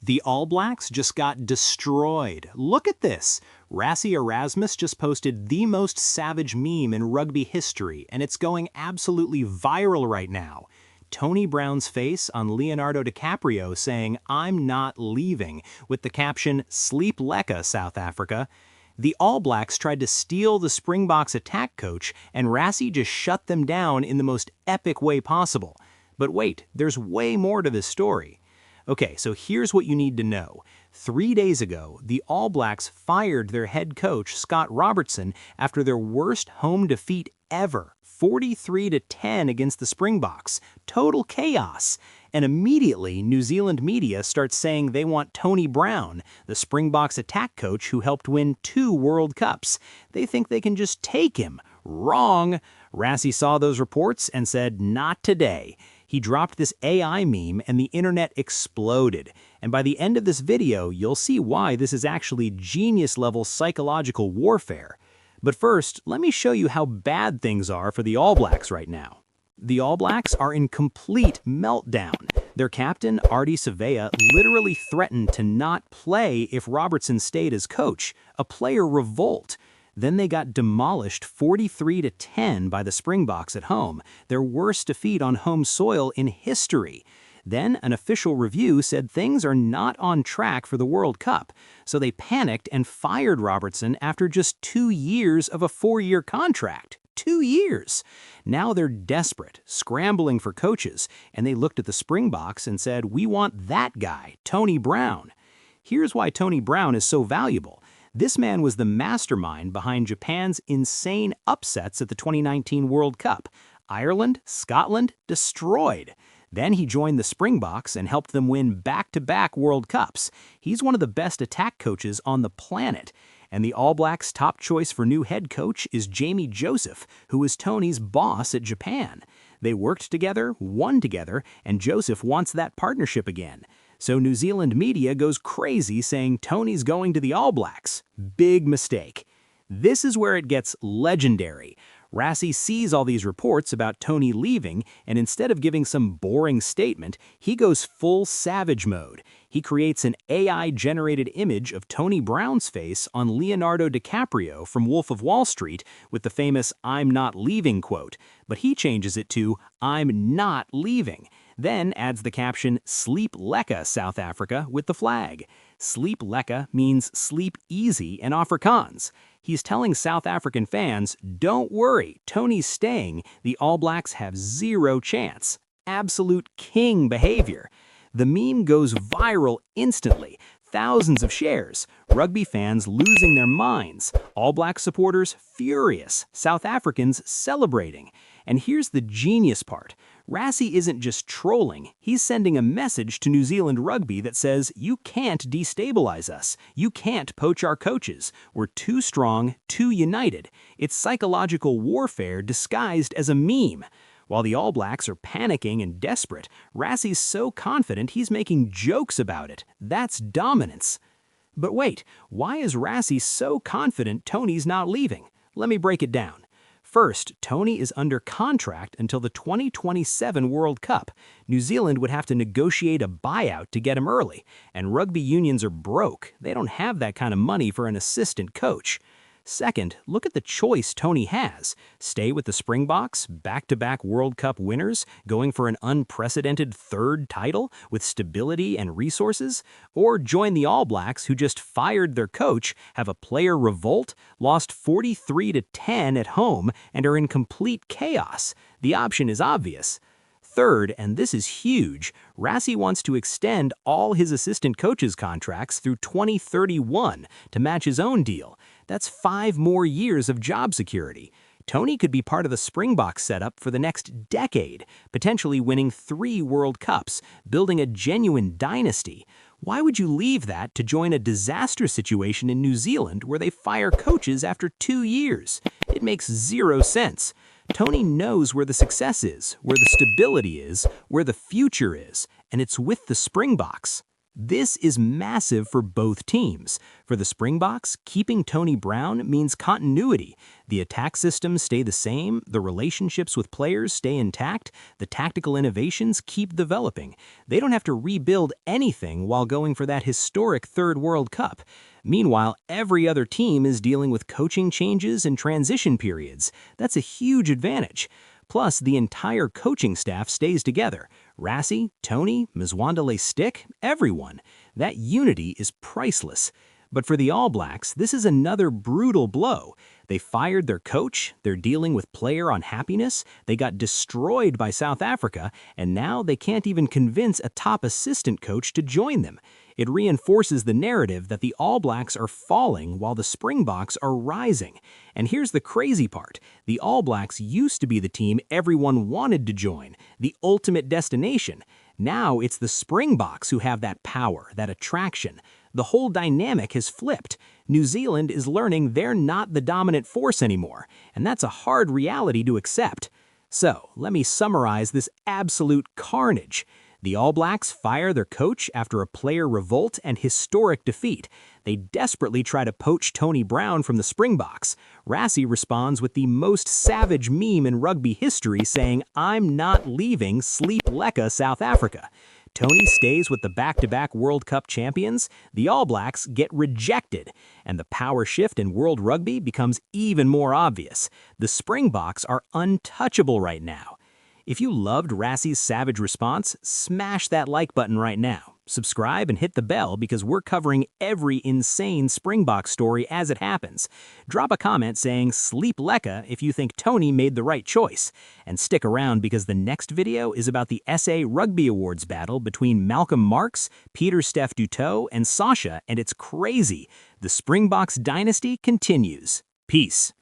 The All Blacks just got destroyed. Look at this. Rassie Erasmus just posted the most savage meme in rugby history, and it's going absolutely viral right now. Tony Brown's face on Leonardo DiCaprio saying, "I'm not leaving," with the caption, "Sleep Lekka, South Africa." The All Blacks tried to steal the Springboks attack coach, and Rassie just shut them down in the most epic way possible. But wait, there's way more to this story. Okay, so here's what you need to know. 3 days ago, the All Blacks fired their head coach, Scott Robertson, after their worst home defeat ever, 43-10 against the Springboks. Total chaos. And immediately, New Zealand media starts saying they want Tony Brown, the Springboks attack coach who helped win 2 World Cups. They think they can just take him. Wrong. Rassie saw those reports and said, "Not today." He dropped this AI meme and the internet exploded. And by the end of this video, you'll see why this is actually genius-level psychological warfare. But first, let me show you how bad things are for the All Blacks right now. The All Blacks are in complete meltdown. Their captain, Ardie Savea, literally threatened to not play if Robertson stayed as coach, a player revolt. Then they got demolished 43-10 by the Springboks at home, their worst defeat on home soil in history. Then an official review said things are not on track for the World Cup, so they panicked and fired Robertson after just 2 years of a 4-year contract. 2 years! Now they're desperate, scrambling for coaches, and they looked at the Springboks and said, "We want that guy, Tony Brown." Here's why Tony Brown is so valuable. This man was the mastermind behind Japan's insane upsets at the 2019 World Cup. Ireland, Scotland, destroyed. Then he joined the Springboks and helped them win back-to-back World Cups. He's one of the best attack coaches on the planet. And the All Blacks' top choice for new head coach is Jamie Joseph, who was Tony's boss at Japan. They worked together, won together, and Joseph wants that partnership again. So New Zealand media goes crazy saying Tony's going to the All Blacks. Big mistake. This is where it gets legendary. Rassie sees all these reports about Tony leaving, and instead of giving some boring statement, he goes full savage mode. He creates an AI-generated image of Tony Brown's face on Leonardo DiCaprio from Wolf of Wall Street with the famous "I'm not leaving" quote, but he changes it to "I'm not leaving." Then adds the caption, "Sleep Lekka, South Africa," with the flag. Sleep Lekka means sleep easy in Afrikaans. He's telling South African fans, don't worry, Tony's staying, the All Blacks have zero chance. Absolute king behavior. The meme goes viral instantly. Thousands of shares, rugby fans losing their minds, All Black supporters furious, South Africans celebrating. And here's the genius part. Rassie isn't just trolling, he's sending a message to New Zealand rugby that says, you can't destabilize us, you can't poach our coaches, we're too strong, too united. It's psychological warfare disguised as a meme. While the All Blacks are panicking and desperate, Rassie's so confident he's making jokes about it. That's dominance. But wait, why is Rassie so confident Tony's not leaving? Let me break it down. First, Tony is under contract until the 2027 World Cup. New Zealand would have to negotiate a buyout to get him early, and rugby unions are broke. They don't have that kind of money for an assistant coach. Second, look at the choice Tony has. Stay with the Springboks, back-to-back World Cup winners, going for an unprecedented 3rd title with stability and resources, or join the All Blacks who just fired their coach, have a player revolt, lost 43-10 at home, and are in complete chaos. The option is obvious. Third, and this is huge, Rassie wants to extend all his assistant coaches' contracts through 2031 to match his own deal. That's 5 more years of job security. Tony could be part of the Springboks setup for the next decade, potentially winning 3 World Cups, building a genuine dynasty. Why would you leave that to join a disaster situation in New Zealand where they fire coaches after 2 years? It makes zero sense. Tony knows where the success is, where the stability is, where the future is, and it's with the Springboks. This is massive for both teams. For the Springboks, keeping Tony Brown means continuity. The attack systems stay the same, the relationships with players stay intact, the tactical innovations keep developing. They don't have to rebuild anything while going for that historic third World Cup. Meanwhile, every other team is dealing with coaching changes and transition periods. That's a huge advantage. Plus, the entire coaching staff stays together. Rassie, Tony, Mzwandile Stick, everyone. That unity is priceless. But for the All Blacks, this is another brutal blow. They fired their coach, they're dealing with player unhappiness, they got destroyed by South Africa, and now they can't even convince a top assistant coach to join them. It reinforces the narrative that the All Blacks are falling while the Springboks are rising. And here's the crazy part. The All Blacks used to be the team everyone wanted to join, the ultimate destination. Now it's the Springboks who have that power, that attraction. The whole dynamic has flipped. New Zealand is learning they're not the dominant force anymore, and that's a hard reality to accept. So, let me summarize this absolute carnage. The All Blacks fire their coach after a player revolt and historic defeat. They desperately try to poach Tony Brown from the Springboks. Rassie responds with the most savage meme in rugby history saying, "I'm not leaving Sleep Lekka, South Africa." Tony stays with the back-to-back World Cup champions. The All Blacks get rejected, and the power shift in world rugby becomes even more obvious. The Springboks are untouchable right now. If you loved Rassie's savage response, smash that like button right now. Subscribe and hit the bell because we're covering every insane Springbok story as it happens. Drop a comment saying "Sleep Lekka" if you think Tony made the right choice. And stick around because the next video is about the SA Rugby Awards battle between Malcolm Marx, Pieter-Steph du Toit, and Sasha, and it's crazy. The Springboks dynasty continues. Peace.